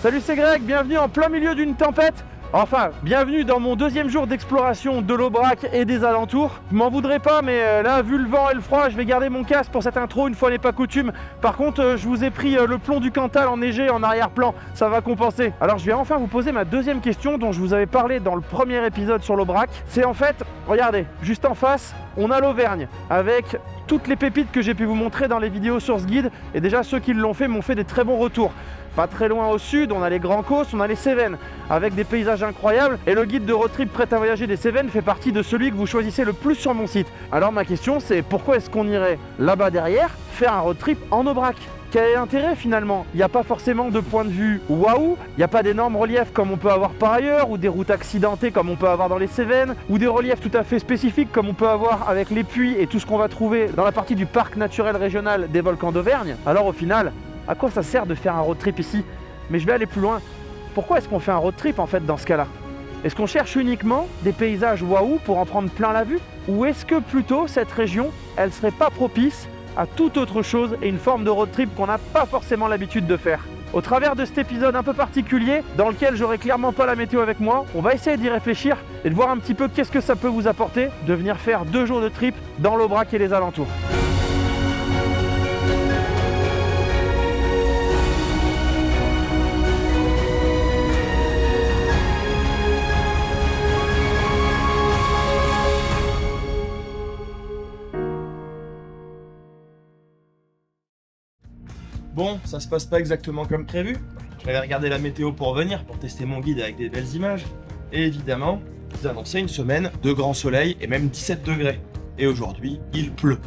Salut, c'est Greg, bienvenue en plein milieu d'une tempête. Enfin, bienvenue dans mon deuxième jour d'exploration de l'Aubrac et des alentours. Vous m'en voudrez pas, mais là, vu le vent et le froid, je vais garder mon casque pour cette intro, une fois n'est pas coutume. Par contre, je vous ai pris le plomb du Cantal enneigé en arrière-plan, ça va compenser. Alors, je vais enfin vous poser ma deuxième question dont je vous avais parlé dans le premier épisode sur l'Aubrac. C'est en fait, regardez, juste en face, on a l'Auvergne, avec toutes les pépites que j'ai pu vous montrer dans les vidéos sur ce guide. Et déjà, ceux qui l'ont fait m'ont fait des très bons retours. Pas très loin au sud, on a les Grands Causses, on a les Cévennes, avec des paysages incroyables. Et le guide de road trip prêt à voyager des Cévennes fait partie de celui que vous choisissez le plus sur mon site. Alors ma question c'est, pourquoi est-ce qu'on irait là-bas derrière faire un road trip en Aubrac? Quel est l'intérêt finalement? Il n'y a pas forcément de point de vue waouh, il n'y a pas d'énormes reliefs comme on peut avoir par ailleurs, ou des routes accidentées comme on peut avoir dans les Cévennes, ou des reliefs tout à fait spécifiques comme on peut avoir avec les puits et tout ce qu'on va trouver dans la partie du parc naturel régional des volcans d'Auvergne. Alors au final, à quoi ça sert de faire un road trip ici? Mais je vais aller plus loin. Pourquoi est-ce qu'on fait un road trip en fait dans ce cas-là? Est-ce qu'on cherche uniquement des paysages waouh pour en prendre plein la vue? Ou est-ce que plutôt cette région, elle serait pas propice à toute autre chose et une forme de road trip qu'on n'a pas forcément l'habitude de faire? Au travers de cet épisode un peu particulier, dans lequel j'aurai clairement pas la météo avec moi, on va essayer d'y réfléchir et de voir un petit peu qu'est-ce que ça peut vous apporter de venir faire 2 jours de trip dans l'Aubrac et les alentours. Bon, ça se passe pas exactement comme prévu. J'avais regardé la météo pour venir, pour tester mon guide avec des belles images. Et évidemment, ils annonçaient une semaine de grand soleil et même 17 degrés. Et aujourd'hui, il pleut.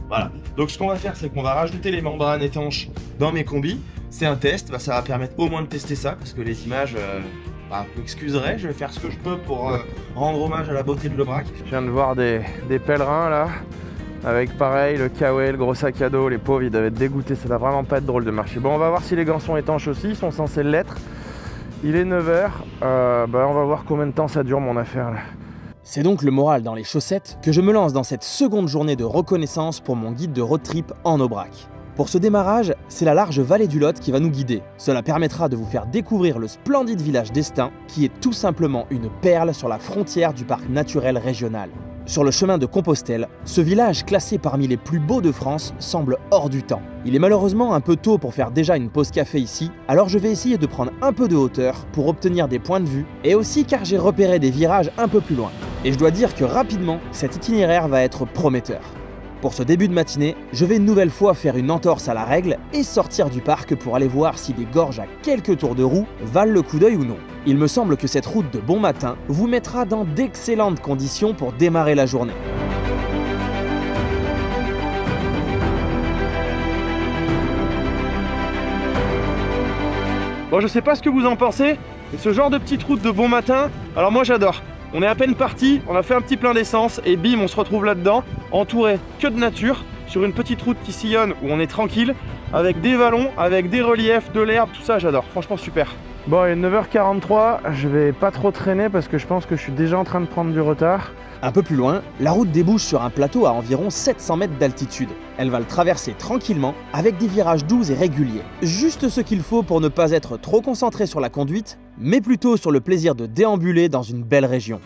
Voilà. Donc ce qu'on va faire, c'est qu'on va rajouter les membranes étanches dans mes combis. C'est un test, ça va permettre au moins de tester ça, parce que les images, vous m'excuserez, je vais faire ce que je peux pour rendre hommage à la beauté de l'Aubrac. Je viens de voir des pèlerins là. Avec pareil, le kawaii, le gros sac à dos, les pauvres ils devaient être dégoûtés, ça va vraiment pas être drôle de marcher. Bon, on va voir si les gants sont étanches aussi, ils sont censés l'être. Il est 9 h, on va voir combien de temps ça dure mon affaire là. C'est donc le moral dans les chaussettes que je me lance dans cette seconde journée de reconnaissance pour mon guide de road trip en Aubrac. Pour ce démarrage, c'est la large vallée du Lot qui va nous guider. Cela permettra de vous faire découvrir le splendide village d'Estaing, qui est tout simplement une perle sur la frontière du parc naturel régional. Sur le chemin de Compostelle, ce village classé parmi les plus beaux de France semble hors du temps. Il est malheureusement un peu tôt pour faire déjà une pause café ici, alors je vais essayer de prendre un peu de hauteur pour obtenir des points de vue, et aussi car j'ai repéré des virages un peu plus loin. Et je dois dire que rapidement, cet itinéraire va être prometteur. Pour ce début de matinée, je vais une nouvelle fois faire une entorse à la règle et sortir du parc pour aller voir si des gorges à quelques tours de roue valent le coup d'œil ou non. Il me semble que cette route de bon matin vous mettra dans d'excellentes conditions pour démarrer la journée. Bon, je sais pas ce que vous en pensez, mais ce genre de petite route de bon matin, alors moi j'adore. On est à peine parti, on a fait un petit plein d'essence et bim, on se retrouve là-dedans, entouré que de nature, sur une petite route qui sillonne où on est tranquille, avec des vallons, avec des reliefs, de l'herbe, tout ça j'adore, franchement super. Bon, il est 9 h 43, je vais pas trop traîner parce que je pense que je suis déjà en train de prendre du retard. Un peu plus loin, la route débouche sur un plateau à environ 700 mètres d'altitude. Elle va le traverser tranquillement avec des virages doux et réguliers. Juste ce qu'il faut pour ne pas être trop concentré sur la conduite, mais plutôt sur le plaisir de déambuler dans une belle région.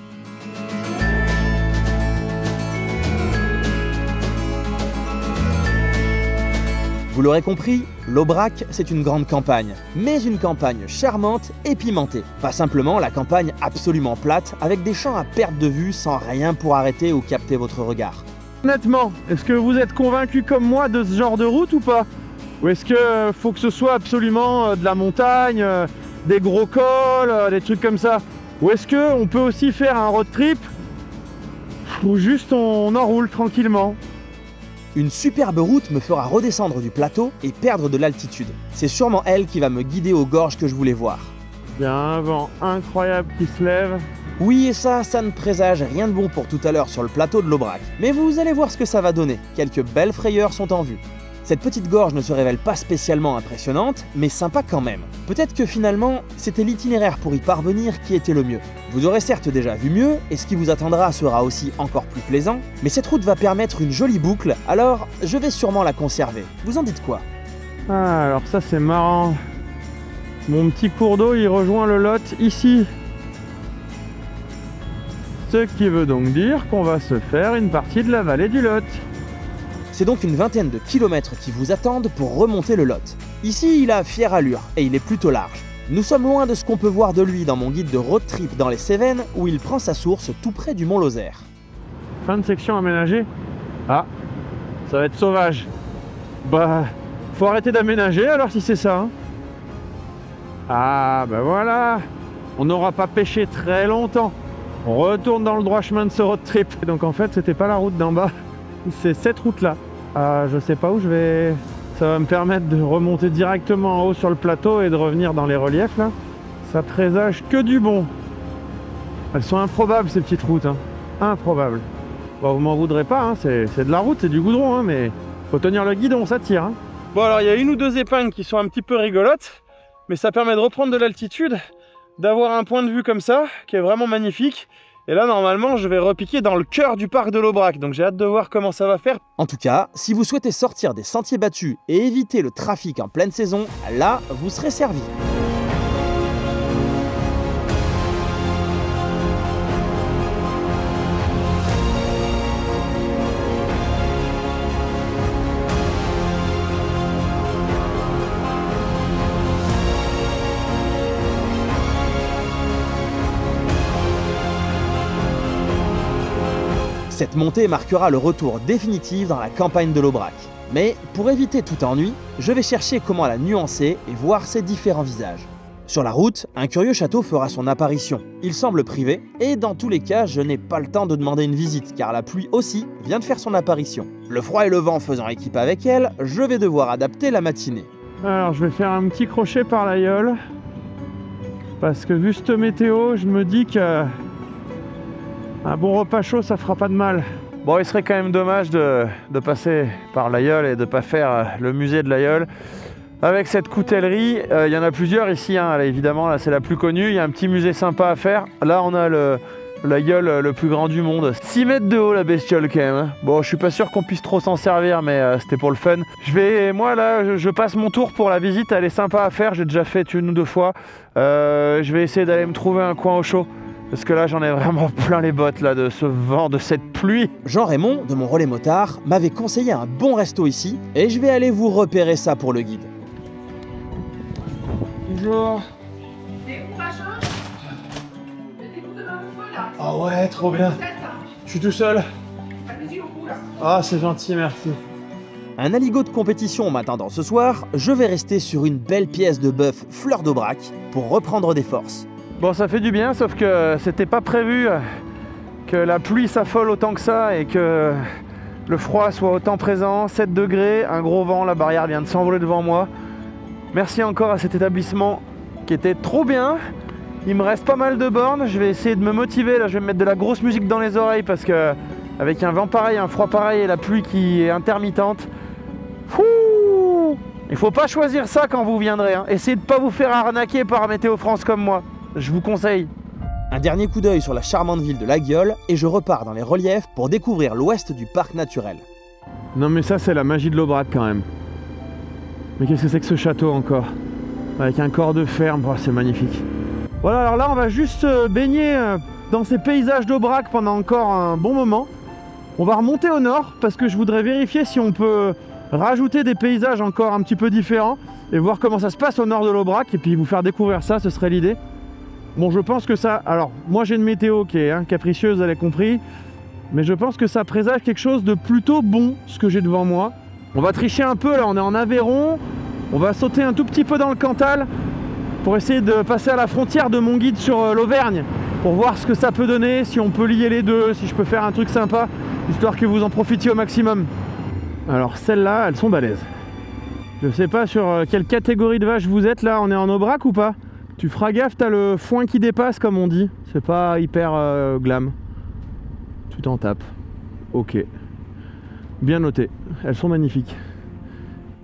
Vous l'aurez compris, l'Aubrac, c'est une grande campagne, mais une campagne charmante et pimentée. Pas simplement la campagne absolument plate, avec des champs à perte de vue sans rien pour arrêter ou capter votre regard. Honnêtement, est-ce que vous êtes convaincu comme moi de ce genre de route ou pas? Ou est-ce que faut que ce soit absolument de la montagne, des gros cols, des trucs comme ça? Ou est-ce qu'on peut aussi faire un road trip où juste on enroule tranquillement? Une superbe route me fera redescendre du plateau et perdre de l'altitude. C'est sûrement elle qui va me guider aux gorges que je voulais voir. Il y a un vent incroyable qui se lève. Oui, et ça ne présage rien de bon pour tout à l'heure sur le plateau de l'Aubrac. Mais vous allez voir ce que ça va donner. Quelques belles frayeurs sont en vue. Cette petite gorge ne se révèle pas spécialement impressionnante, mais sympa quand même. Peut-être que finalement, c'était l'itinéraire pour y parvenir qui était le mieux. Vous aurez certes déjà vu mieux, et ce qui vous attendra sera aussi encore plus plaisant, mais cette route va permettre une jolie boucle, alors je vais sûrement la conserver. Vous en dites quoi? Ah, alors ça c'est marrant. Mon petit cours d'eau, il rejoint le Lot ici. Ce qui veut donc dire qu'on va se faire une partie de la vallée du Lot. C'est donc une vingtaine de kilomètres qui vous attendent pour remonter le Lot. Ici, il a fière allure et il est plutôt large. Nous sommes loin de ce qu'on peut voir de lui dans mon guide de road trip dans les Cévennes où il prend sa source tout près du Mont Lozère. Fin de section aménagée. Ah, ça va être sauvage. Bah, faut arrêter d'aménager alors si c'est ça. Hein. Ah, bah voilà. On n'aura pas pêché très longtemps. On retourne dans le droit chemin de ce road trip. Donc en fait, c'était pas la route d'en bas. C'est cette route-là. Ah, je sais pas où je vais. Ça va me permettre de remonter directement en haut sur le plateau et de revenir dans les reliefs là. Ça présage que du bon. Elles sont improbables ces petites routes. Hein. Improbables. Bon, vous m'en voudrez pas, hein. C'est de la route, c'est du goudron, hein, mais faut tenir le guidon, ça tire. Hein. Bon alors il y a une ou deux épingles qui sont un petit peu rigolotes, mais ça permet de reprendre de l'altitude, d'avoir un point de vue comme ça, qui est vraiment magnifique. Et là, normalement, je vais repiquer dans le cœur du parc de l'Aubrac, donc j'ai hâte de voir comment ça va faire. En tout cas, si vous souhaitez sortir des sentiers battus et éviter le trafic en pleine saison, là, vous serez servi. Cette montée marquera le retour définitif dans la campagne de l'Aubrac. Mais pour éviter tout ennui, je vais chercher comment la nuancer et voir ses différents visages. Sur la route, un curieux château fera son apparition. Il semble privé, et dans tous les cas, je n'ai pas le temps de demander une visite, car la pluie aussi vient de faire son apparition. Le froid et le vent faisant équipe avec elle, je vais devoir adapter la matinée. Alors je vais faire un petit crochet par l'Ailleul, parce que vu cette météo, je me dis que un bon repas chaud, ça fera pas de mal. Bon, il serait quand même dommage de passer par l'Ailleul et de pas faire le musée de l'Ailleul. Avec cette coutellerie, il y en a plusieurs ici, hein. Là, évidemment, là c'est la plus connue. Il y a un petit musée sympa à faire. Là, on a l'Ailleul le plus grand du monde. 6 mètres de haut la bestiole quand même. Hein. Bon, je suis pas sûr qu'on puisse trop s'en servir, mais c'était pour le fun. Moi là, je passe mon tour pour la visite. Elle est sympa à faire. J'ai déjà fait une ou deux fois. Je vais essayer d'aller me trouver un coin au chaud. Parce que là, j'en ai vraiment plein les bottes là, de ce vent, de cette pluie. Jean-Raymond, de mon relais motard, m'avait conseillé un bon resto ici, et je vais aller vous repérer ça pour le guide. Bonjour. T'es courageux? Mettez-vous devant le feu là. Ah ouais, trop bien. Je suis tout seul. Allez-y au bout là. Ah, c'est gentil, merci. Un aligot de compétition m'attendant ce soir, je vais rester sur une belle pièce de bœuf fleur d'Aubrac pour reprendre des forces. Bon, ça fait du bien, sauf que c'était pas prévu que la pluie s'affole autant que ça et que le froid soit autant présent. 7 degrés, un gros vent, la barrière vient de s'envoler devant moi. Merci encore à cet établissement qui était trop bien. Il me reste pas mal de bornes, je vais essayer de me motiver. Là, je vais me mettre de la grosse musique dans les oreilles parce que avec un vent pareil, un froid pareil et la pluie qui est intermittente, il faut pas choisir ça quand vous viendrez. Hein. Essayez de pas vous faire arnaquer par Météo France comme moi. Je vous conseille. Un dernier coup d'œil sur la charmante ville de La Guiole et je repars dans les reliefs pour découvrir l'ouest du parc naturel. Non mais ça c'est la magie de l'Aubrac quand même. Mais qu'est-ce que c'est que ce château encore? Avec un corps de ferme, oh, c'est magnifique. Voilà, alors là on va juste baigner dans ces paysages d'Aubrac pendant encore un bon moment. On va remonter au nord parce que je voudrais vérifier si on peut rajouter des paysages encore un petit peu différents et voir comment ça se passe au nord de l'Aubrac et puis vous faire découvrir ça, ce serait l'idée. Bon, je pense que ça... Alors, moi j'ai une météo qui est capricieuse, vous avez compris. Mais je pense que ça présage quelque chose de plutôt bon, ce que j'ai devant moi. On va tricher un peu, là on est en Aveyron. On va sauter un tout petit peu dans le Cantal pour essayer de passer à la frontière de mon guide sur l'Auvergne. Pour voir ce que ça peut donner, si on peut lier les deux, si je peux faire un truc sympa, histoire que vous en profitiez au maximum. Alors celles-là, elles sont balèzes. Je sais pas sur quelle catégorie de vache vous êtes là, on est en Aubrac ou pas? Tu feras gaffe, t'as le foin qui dépasse comme on dit. C'est pas hyper glam. Tu t'en tapes. Ok. Bien noté. Elles sont magnifiques.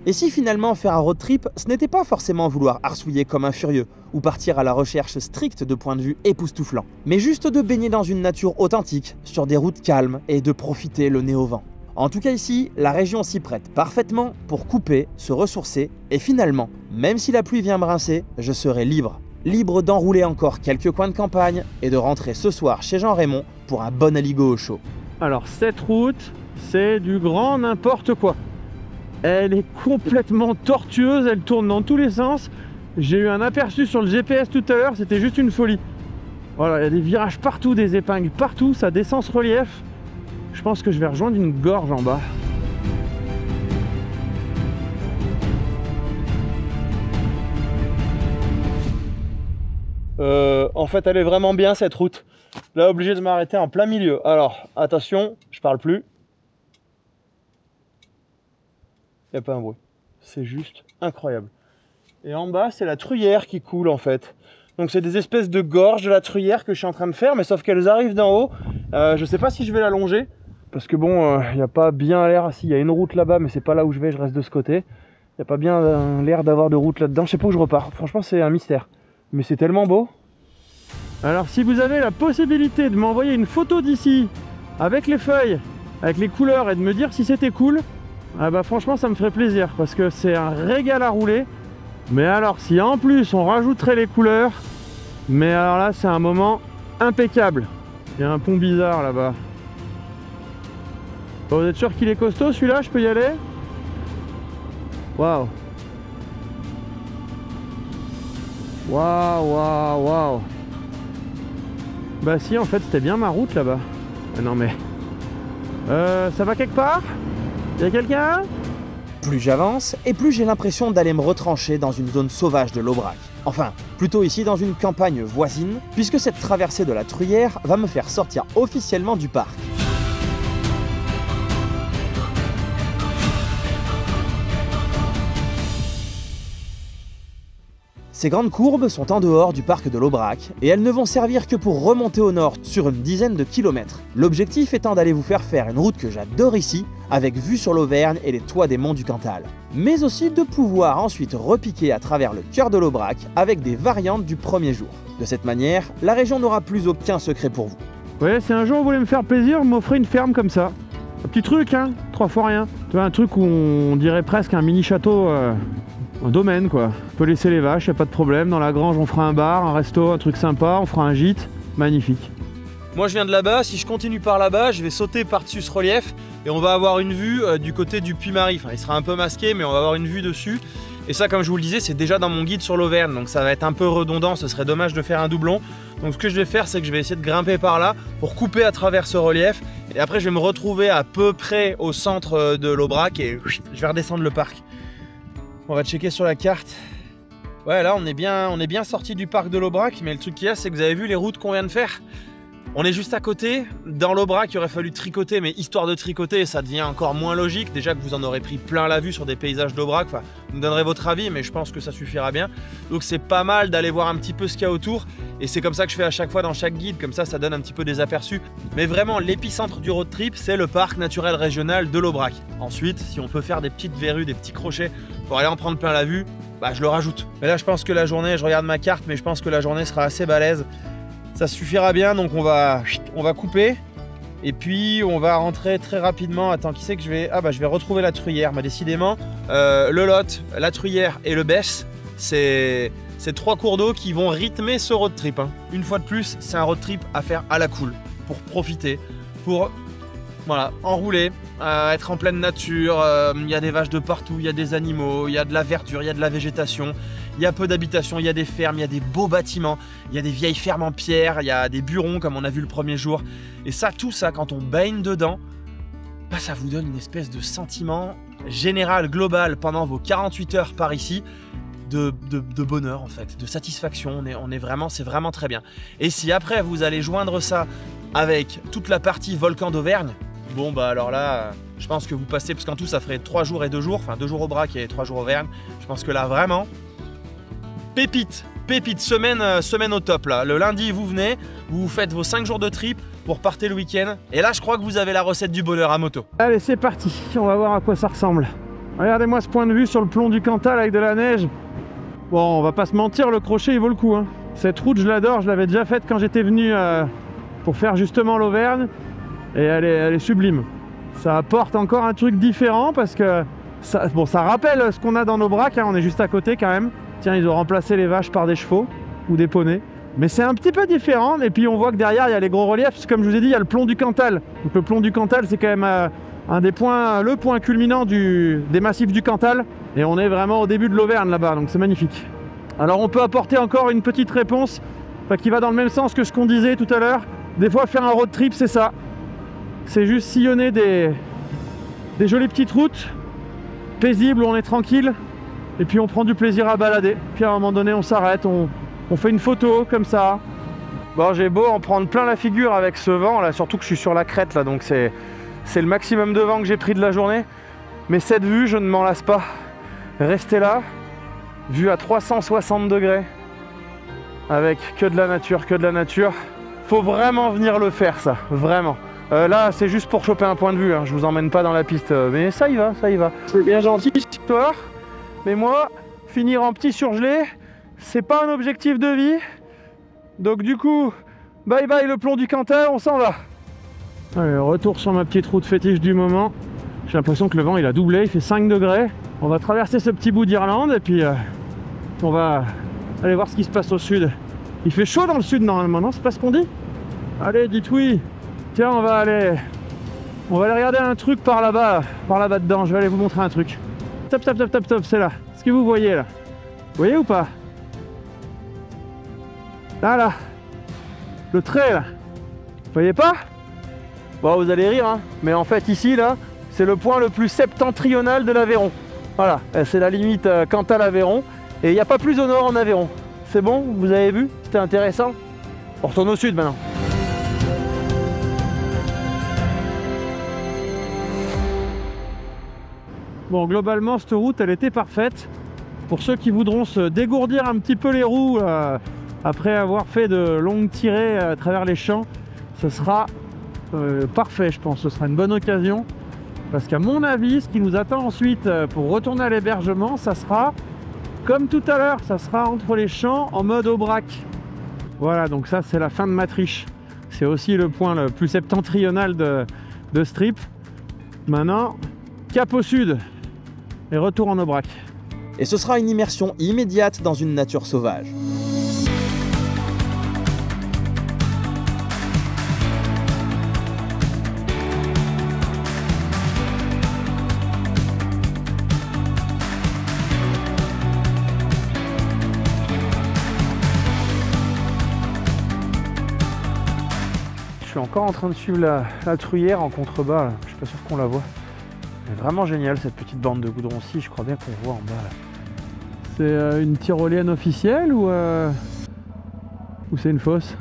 Et si finalement faire un road trip, ce n'était pas forcément vouloir arsouiller comme un furieux, ou partir à la recherche stricte de points de vue époustouflants, mais juste de baigner dans une nature authentique, sur des routes calmes, et de profiter le nez au vent. En tout cas ici, la région s'y prête parfaitement pour couper, se ressourcer et finalement, même si la pluie vient brincer, je serai libre. Libre d'enrouler encore quelques coins de campagne et de rentrer ce soir chez Jean-Raymond pour un bon aligot au chaud. Alors cette route, c'est du grand n'importe quoi. Elle est complètement tortueuse, elle tourne dans tous les sens. J'ai eu un aperçu sur le GPS tout à l'heure, c'était juste une folie. Voilà, il y a des virages partout, des épingles partout, ça descend ce relief. Je pense que je vais rejoindre une gorge en bas. En fait, elle est vraiment bien cette route. Là, obligé de m'arrêter en plein milieu. Alors, attention, je parle plus. Il n'y a pas un bruit. C'est juste incroyable. Et en bas, c'est la Truyère qui coule en fait. Donc c'est des espèces de gorges de la Truyère que je suis en train de faire, mais sauf qu'elles arrivent d'en haut. Je sais pas si je vais la longer, parce que bon, il n'y a pas bien l'air. Si, il y a une route là-bas, mais c'est pas là où je vais, je reste de ce côté. Il n'y a pas bien l'air d'avoir de route là-dedans. Je sais pas où je repars. Franchement, c'est un mystère. Mais c'est tellement beau. Alors si vous avez la possibilité de m'envoyer une photo d'ici, avec les feuilles, avec les couleurs, et de me dire si c'était cool, ah bah franchement ça me ferait plaisir, parce que c'est un régal à rouler. Mais alors si en plus on rajouterait les couleurs, mais alors là c'est un moment impeccable. Il y a un pont bizarre là-bas. Bon, vous êtes sûr qu'il est costaud celui-là? Je peux y aller? Waouh. Waouh, waouh, waouh. Bah si, en fait c'était bien ma route là-bas. Non mais... ça va quelque part? Y'a quelqu'un? Plus j'avance, et plus j'ai l'impression d'aller me retrancher dans une zone sauvage de l'Aubrac. Enfin, plutôt ici dans une campagne voisine, puisque cette traversée de la Truyère va me faire sortir officiellement du parc. Ces grandes courbes sont en dehors du parc de l'Aubrac et elles ne vont servir que pour remonter au nord sur une dizaine de kilomètres. L'objectif étant d'aller vous faire faire une route que j'adore ici, avec vue sur l'Auvergne et les toits des monts du Cantal. Mais aussi de pouvoir ensuite repiquer à travers le cœur de l'Aubrac avec des variantes du premier jour. De cette manière, la région n'aura plus aucun secret pour vous. Ouais, si un jour vous voulez me faire plaisir, vous m'offrez une ferme comme ça. Un petit truc, hein, 3 fois rien. Tu vois, un truc où on dirait presque un mini château... un domaine quoi. On peut laisser les vaches, y a pas de problème. Dans la grange on fera un bar, un resto, un truc sympa, on fera un gîte. Magnifique. Moi je viens de là-bas, si je continue par là-bas, je vais sauter par-dessus ce relief et on va avoir une vue du côté du Puy-Marie. Enfin il sera un peu masqué mais on va avoir une vue dessus. Et ça comme je vous le disais c'est déjà dans mon guide sur l'Auvergne, donc ça va être un peu redondant, ce serait dommage de faire un doublon. Donc ce que je vais faire c'est que je vais essayer de grimper par là pour couper à travers ce relief. Et après je vais me retrouver à peu près au centre de l'Aubrac et je vais redescendre le parc. On va checker sur la carte. Ouais, là on est bien sorti du parc de l'Aubrac, mais le truc qu'il y a, c'est que vous avez vu les routes qu'on vient de faire. On est juste à côté. Dans l'Aubrac, il aurait fallu tricoter, mais histoire de tricoter, ça devient encore moins logique. Déjà que vous en aurez pris plein la vue sur des paysages d'Aubrac. Enfin, vous me donnerez votre avis, mais je pense que ça suffira bien. Donc c'est pas mal d'aller voir un petit peu ce qu'il y a autour. Et c'est comme ça que je fais à chaque fois dans chaque guide, comme ça donne un petit peu des aperçus. Mais vraiment, l'épicentre du road trip, c'est le parc naturel régional de l'Aubrac. Ensuite, si on peut faire des petites verrues, des petits crochets pour aller en prendre plein la vue, bah je le rajoute. Mais là, je pense que la journée, je regarde ma carte, mais je pense que la journée sera assez balèze. Ça suffira bien, donc on va couper. Et puis on va rentrer très rapidement. Attends, qui c'est que je vais... Ah bah je vais retrouver la Truyère, bah décidément. Le Lot, la Truyère et le Besse, c'est 3 cours d'eau qui vont rythmer ce road trip. Hein. Une fois de plus, c'est un road trip à faire à la cool, pour profiter, pour voilà, enrouler, être en pleine nature. Il y a des vaches de partout, il y a des animaux, il y a de la verdure, il y a de la végétation. Il y a peu d'habitations, il y a des fermes, il y a des beaux bâtiments, il y a des vieilles fermes en pierre, il y a des burons comme on a vu le premier jour. Et ça, tout ça, quand on baigne dedans, bah, ça vous donne une espèce de sentiment général, global, pendant vos 48 heures par ici, de bonheur en fait, de satisfaction. On est vraiment, c'est vraiment très bien. Et si après vous allez joindre ça avec toute la partie volcan d'Auvergne, bon bah alors là, je pense que vous passez, parce qu'en tout ça ferait 3 jours et 2 jours, enfin 2 jours au Brac et 3 jours au Auvergne. Je pense que là vraiment... Pépite, semaine au top là. Le lundi vous venez, vous faites vos 5 jours de trip pour partir le week-end. Et là je crois que vous avez la recette du bonheur à moto. Allez c'est parti, on va voir à quoi ça ressemble. Regardez-moi ce point de vue sur le plomb du Cantal avec de la neige. Bon on va pas se mentir, le crochet il vaut le coup. Hein. Cette route je l'adore, je l'avais déjà faite quand j'étais venu pour faire justement l'Auvergne. Et elle est sublime. Ça apporte encore un truc différent parce que ça rappelle ce qu'on a dans nos braques, hein, on est juste à côté quand même. Tiens, ils ont remplacé les vaches par des chevaux ou des poneys. Mais c'est un petit peu différent, et puis on voit que derrière il y a les gros reliefs, comme je vous ai dit, il y a le plomb du Cantal. Donc le plomb du Cantal, c'est quand même le point culminant des massifs du Cantal, et on est vraiment au début de l'Auvergne là-bas, donc c'est magnifique. Alors on peut apporter encore une petite réponse qui va dans le même sens que ce qu'on disait tout à l'heure. Des fois faire un road trip, c'est ça. C'est juste sillonner des jolies petites routes, paisibles, où on est tranquille, et puis on prend du plaisir à balader. Puis à un moment donné on s'arrête, on fait une photo comme ça. Bon, j'ai beau en prendre plein la figure avec ce vent là, surtout que je suis sur la crête là, donc c'est le maximum de vent que j'ai pris de la journée. Mais cette vue, je ne m'en lasse pas. Rester là, vue à 360 degrés, avec que de la nature, que de la nature. Faut vraiment venir le faire ça, vraiment. Là, c'est juste pour choper un point de vue, hein. Je vous emmène pas dans la piste, mais ça y va, ça y va. C'est bien gentil cette histoire, mais moi, finir en petit surgelé, c'est pas un objectif de vie. Donc du coup, bye bye le plomb du Cantal, on s'en va. Allez, retour sur ma petite route fétiche du moment. J'ai l'impression que le vent il a doublé, il fait 5 degrés. On va traverser ce petit bout d'Irlande et puis on va aller voir ce qui se passe au sud. Il fait chaud dans le sud normalement, non? C'est pas ce qu'on dit? Allez, dites oui. Tiens, on va aller regarder un truc par là-bas dedans. Je vais aller vous montrer un truc. Top, top, top, top, top, c'est là. Ce que vous voyez là. Vous voyez ou pas? Là, le trait là, vous voyez pas? Bon, vous allez rire, hein, mais en fait ici là, c'est le point le plus septentrional de l'Aveyron. Voilà, c'est la limite Cantal-Aveyron, et il n'y a pas plus au nord en Aveyron. C'est bon, vous avez vu? C'était intéressant. On retourne au sud maintenant. Bon, globalement, cette route, elle était parfaite. Pour ceux qui voudront se dégourdir un petit peu les roues, après avoir fait de longues tirées à travers les champs, ce sera parfait, je pense. Ce sera une bonne occasion. Parce qu'à mon avis, ce qui nous attend ensuite pour retourner à l'hébergement, ça sera, comme tout à l'heure, ça sera entre les champs en mode Aubrac. Voilà, donc ça, c'est la fin de Matriche. C'est aussi le point le plus septentrional de ce trip. Maintenant, cap au sud et retour en Aubrac. Et ce sera une immersion immédiate dans une nature sauvage. Je suis encore en train de suivre la truyère en contrebas, là. Je suis pas sûr qu'on la voit. C'est vraiment génial cette petite bande de goudron-ci, je crois bien qu'on voit en bas là. C'est une tyrolienne officielle ou c'est une fosse?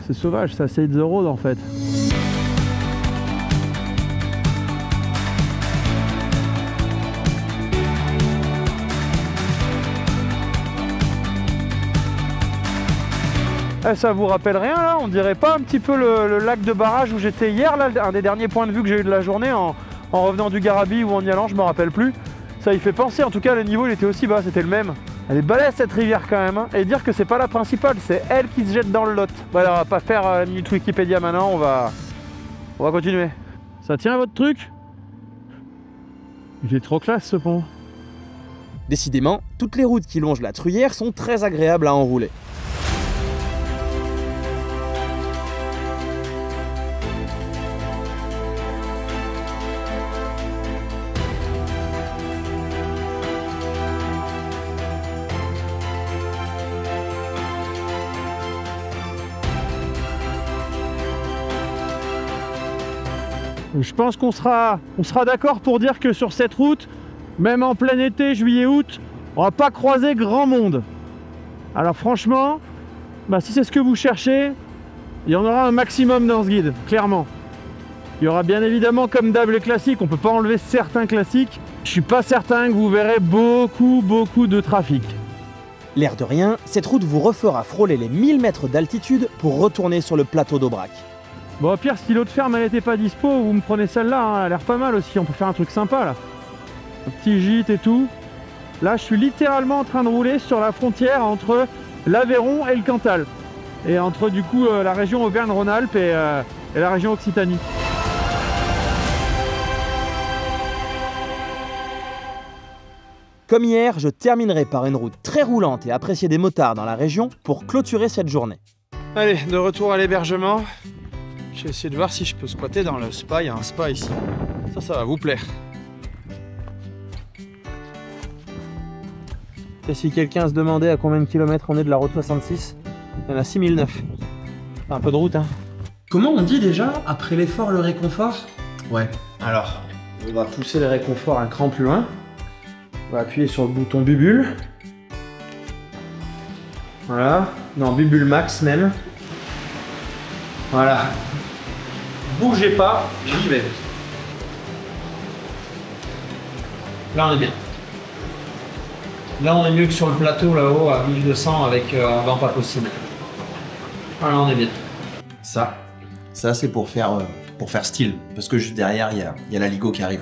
C'est sauvage, ça, c'est the road en fait. Ça vous rappelle rien là? On dirait pas un petit peu le lac de barrage où j'étais hier là, un des derniers points de vue que j'ai eu de la journée en revenant du Garabi ou en y allant, je me rappelle plus. Ça y fait penser, en tout cas le niveau il était aussi bas, c'était le même. Elle est balèze cette rivière quand même, hein. Et dire que c'est pas la principale, c'est elle qui se jette dans le Lot. Voilà, on va pas faire la minute Wikipédia maintenant, on va continuer. Ça tient à votre truc? Il est trop classe ce pont. Décidément, toutes les routes qui longent la Truyère sont très agréables à enrouler. Je pense qu'on sera d'accord pour dire que sur cette route, même en plein été, juillet-août, on va pas croiser grand monde. Alors franchement, si c'est ce que vous cherchez, il y en aura un maximum dans ce guide, clairement. Il y aura bien évidemment comme d'hab les classiques, on peut pas enlever certains classiques. Je suis pas certain que vous verrez beaucoup de trafic. L'air de rien, cette route vous refera frôler les 1000 mètres d'altitude pour retourner sur le plateau d'Aubrac. Bon, au pire, si l'autre ferme elle était pas dispo, vous me prenez celle-là, hein, elle a l'air pas mal aussi, on peut faire un truc sympa là. Un petit gîte et tout. Là, je suis littéralement en train de rouler sur la frontière entre l'Aveyron et le Cantal. Et entre du coup la région Auvergne-Rhône-Alpes et la région Occitanie. Comme hier, je terminerai par une route très roulante et appréciée des motards dans la région pour clôturer cette journée. Allez, de retour à l'hébergement. Je vais essayer de voir si je peux squatter dans le spa. Il y a un spa ici. Ça va vous plaire. Et si quelqu'un se demandait à combien de kilomètres on est de la route 66, il y en a 6009. Un peu de route, hein. Comment on dit déjà, après l'effort, le réconfort? Ouais, alors, on va pousser le réconfort un cran plus loin. On va appuyer sur le bouton bubule. Voilà, non, bubule max même. Voilà. Bougez pas, j'y vais. Là on est bien. Là on est mieux que sur le plateau là-haut à 1200 avec un vent pas possible. Voilà, on est bien. Ça c'est pour faire style, parce que juste derrière il y a la Ligo qui arrive.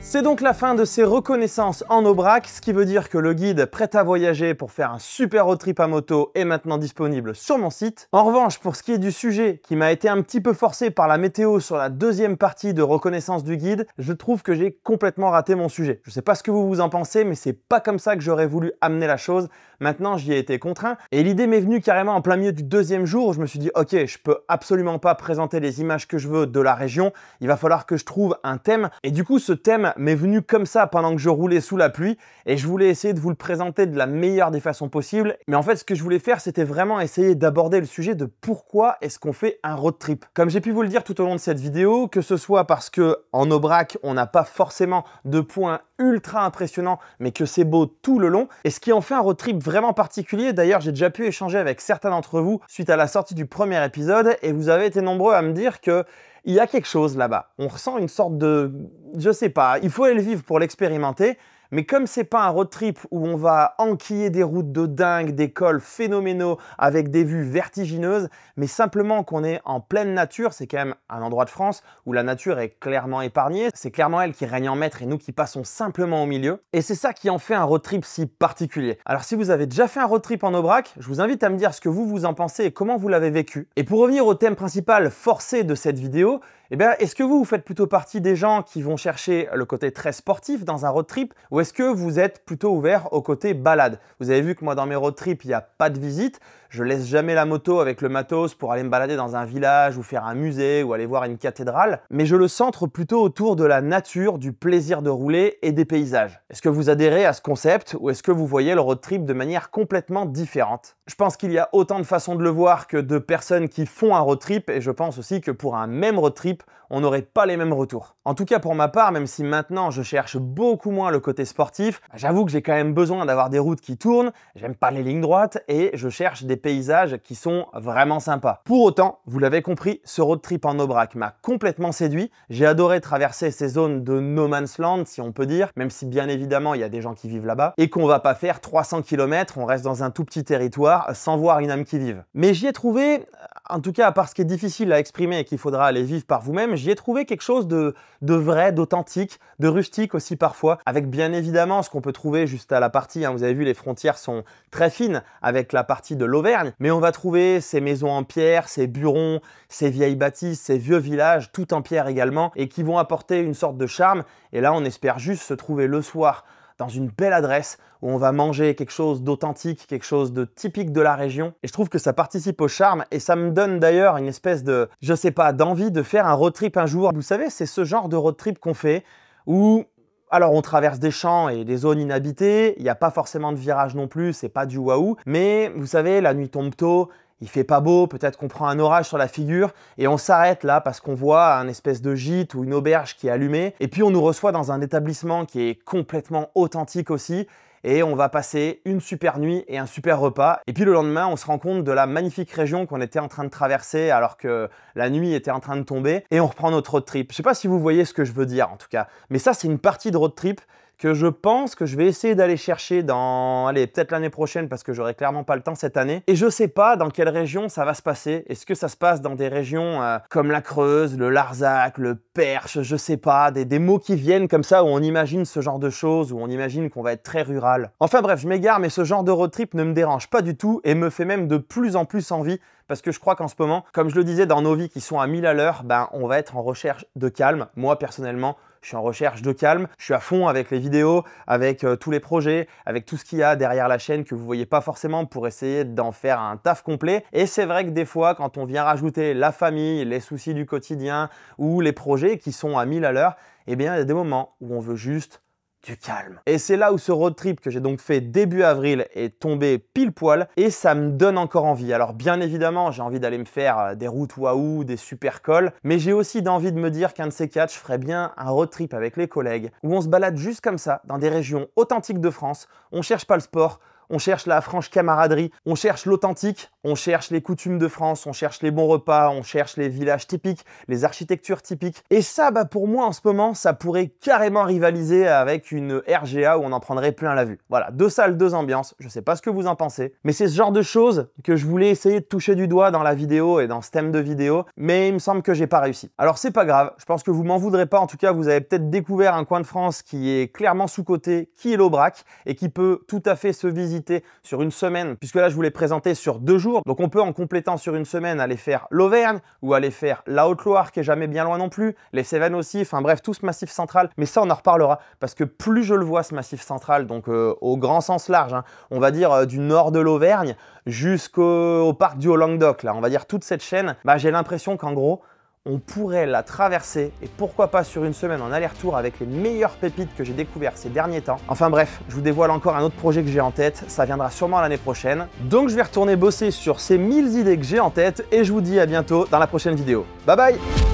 C'est donc la fin de ces reconnaissances en Aubrac, ce qui veut dire que le guide prêt à voyager pour faire un super road trip à moto est maintenant disponible sur mon site. En revanche, pour ce qui est du sujet qui m'a été un petit peu forcé par la météo sur la deuxième partie de reconnaissance du guide, je trouve que j'ai complètement raté mon sujet. Je sais pas ce que vous en pensez, mais c'est pas comme ça que j'aurais voulu amener la chose. Maintenant, j'y ai été contraint et l'idée m'est venue carrément en plein milieu du deuxième jour où je me suis dit ok, je peux absolument pas présenter les images que je veux de la région, il va falloir que je trouve un thème et du coup ce thème m'est venu comme ça pendant que je roulais sous la pluie et je voulais essayer de vous le présenter de la meilleure des façons possibles. Mais en fait, ce que je voulais faire, c'était vraiment essayer d'aborder le sujet de pourquoi est-ce qu'on fait un road trip. Comme j'ai pu vous le dire tout au long de cette vidéo, que ce soit parce que en Aubrac, on n'a pas forcément de points ultra impressionnants, mais que c'est beau tout le long. Et ce qui en fait un road trip vraiment particulier, d'ailleurs, j'ai déjà pu échanger avec certains d'entre vous suite à la sortie du premier épisode et vous avez été nombreux à me dire que il y a quelque chose là-bas. On ressent une sorte de... je sais pas, il faut aller le vivre pour l'expérimenter. Mais comme c'est pas un road trip où on va enquiller des routes de dingue, des cols phénoménaux avec des vues vertigineuses, mais simplement qu'on est en pleine nature, c'est quand même un endroit de France où la nature est clairement épargnée, c'est clairement elle qui règne en maître et nous qui passons simplement au milieu. Et c'est ça qui en fait un road trip si particulier. Alors si vous avez déjà fait un road trip en Aubrac, je vous invite à me dire ce que vous en pensez et comment vous l'avez vécu. Et pour revenir au thème principal forcé de cette vidéo, eh bien, est-ce que vous faites plutôt partie des gens qui vont chercher le côté très sportif dans un road trip ou est-ce que vous êtes plutôt ouvert au côté balade? Vous avez vu que moi dans mes road trips, il n'y a pas de visite. Je laisse jamais la moto avec le matos pour aller me balader dans un village ou faire un musée ou aller voir une cathédrale, mais je le centre plutôt autour de la nature, du plaisir de rouler et des paysages. Est-ce que vous adhérez à ce concept ou est-ce que vous voyez le road trip de manière complètement différente? Je pense qu'il y a autant de façons de le voir que de personnes qui font un road trip et je pense aussi que pour un même road trip, on n'aurait pas les mêmes retours. En tout cas pour ma part, même si maintenant je cherche beaucoup moins le côté sportif, j'avoue que j'ai quand même besoin d'avoir des routes qui tournent, j'aime pas les lignes droites et je cherche des paysages qui sont vraiment sympas. Pour autant, vous l'avez compris, ce road trip en Aubrac m'a complètement séduit. J'ai adoré traverser ces zones de no man's land, si on peut dire, même si bien évidemment il y a des gens qui vivent là-bas, et qu'on va pas faire 300 km, on reste dans un tout petit territoire sans voir une âme qui vive. Mais j'y ai trouvé, en tout cas à part ce qui est difficile à exprimer et qu'il faudra aller vivre par vous-même, j'y ai trouvé quelque chose de vrai, d'authentique, de rustique aussi parfois, avec bien évidemment ce qu'on peut trouver juste à la partie, vous avez vu les frontières sont très fines avec la partie de l'Auvergne, mais on va trouver ces maisons en pierre, ces burons, ces vieilles bâtisses, ces vieux villages, tout en pierre également, et qui vont apporter une sorte de charme, et là on espère juste se trouver le soir dans une belle adresse où on va manger quelque chose d'authentique, quelque chose de typique de la région. Et je trouve que ça participe au charme et ça me donne d'ailleurs une espèce de, je sais pas, d'envie de faire un road trip un jour. Vous savez, c'est ce genre de road trip qu'on fait où, alors on traverse des champs et des zones inhabitées, il n'y a pas forcément de virage non plus, c'est pas du waouh, mais vous savez, la nuit tombe tôt, il fait pas beau, peut-être qu'on prend un orage sur la figure et on s'arrête là parce qu'on voit un espèce de gîte ou une auberge qui est allumée et puis on nous reçoit dans un établissement qui est complètement authentique aussi et on va passer une super nuit et un super repas. Et puis le lendemain, on se rend compte de la magnifique région qu'on était en train de traverser alors que la nuit était en train de tomber et on reprend notre road trip. Je sais pas si vous voyez ce que je veux dire en tout cas, mais ça c'est une partie de road trip. que je pense que je vais essayer d'aller chercher dans, allez, peut-être l'année prochaine parce que j'aurai clairement pas le temps cette année. Et je sais pas dans quelle région ça va se passer. Est-ce que ça se passe dans des régions comme la Creuse, le Larzac, le Perche, je sais pas, des mots qui viennent comme ça où on imagine ce genre de choses, où on imagine qu'on va être très rural. Enfin bref, je m'égare, mais ce genre de road trip ne me dérange pas du tout et me fait même de plus en plus envie parce que je crois qu'en ce moment, comme je le disais dans nos vies qui sont à 1000 à l'heure, ben on va être en recherche de calme. Moi personnellement, je suis en recherche de calme, je suis à fond avec les vidéos, avec tous les projets, avec tout ce qu'il y a derrière la chaîne que vous voyez pas forcément pour essayer d'en faire un taf complet. Et c'est vrai que des fois, quand on vient rajouter la famille, les soucis du quotidien ou les projets qui sont à 1000 à l'heure, eh bien il y a des moments où on veut juste du calme. Et c'est là où ce road trip que j'ai donc fait début avril est tombé pile poil et ça me donne encore envie. Alors bien évidemment, j'ai envie d'aller me faire des routes waouh, des super cols, mais j'ai aussi envie de me dire qu'un de ces quatre, je ferais bien un road trip avec les collègues où on se balade juste comme ça dans des régions authentiques de France. On cherche pas le sport, on cherche la franche camaraderie, on cherche l'authentique, on cherche les coutumes de France, on cherche les bons repas, on cherche les villages typiques, les architectures typiques. Et ça, bah pour moi en ce moment, ça pourrait carrément rivaliser avec une RGA où on en prendrait plein la vue. Voilà, 2 salles, 2 ambiances, je sais pas ce que vous en pensez, mais c'est ce genre de choses que je voulais essayer de toucher du doigt dans la vidéo et dans ce thème de vidéo, mais il me semble que j'ai pas réussi. Alors c'est pas grave, je pense que vous m'en voudrez pas, en tout cas vous avez peut-être découvert un coin de France qui est clairement sous-coté, qui est l'Aubrac, et qui peut tout à fait se visiter sur une semaine, puisque là je vous l'ai présenté sur 2 jours, donc on peut en complétant sur une semaine aller faire l'Auvergne ou aller faire la Haute-Loire qui est jamais bien loin non plus, les Cévennes aussi, enfin bref tout ce massif central, mais ça on en reparlera parce que plus je le vois ce massif central, donc au grand sens large, hein, on va dire du nord de l'Auvergne jusqu'au parc du Haut-Languedoc, là on va dire toute cette chaîne, bah, j'ai l'impression qu'en gros on pourrait la traverser et pourquoi pas sur une semaine en aller-retour avec les meilleures pépites que j'ai découvertes ces derniers temps. Enfin bref, je vous dévoile encore un autre projet que j'ai en tête, ça viendra sûrement l'année prochaine. Donc je vais retourner bosser sur ces 1000 idées que j'ai en tête et je vous dis à bientôt dans la prochaine vidéo. Bye bye!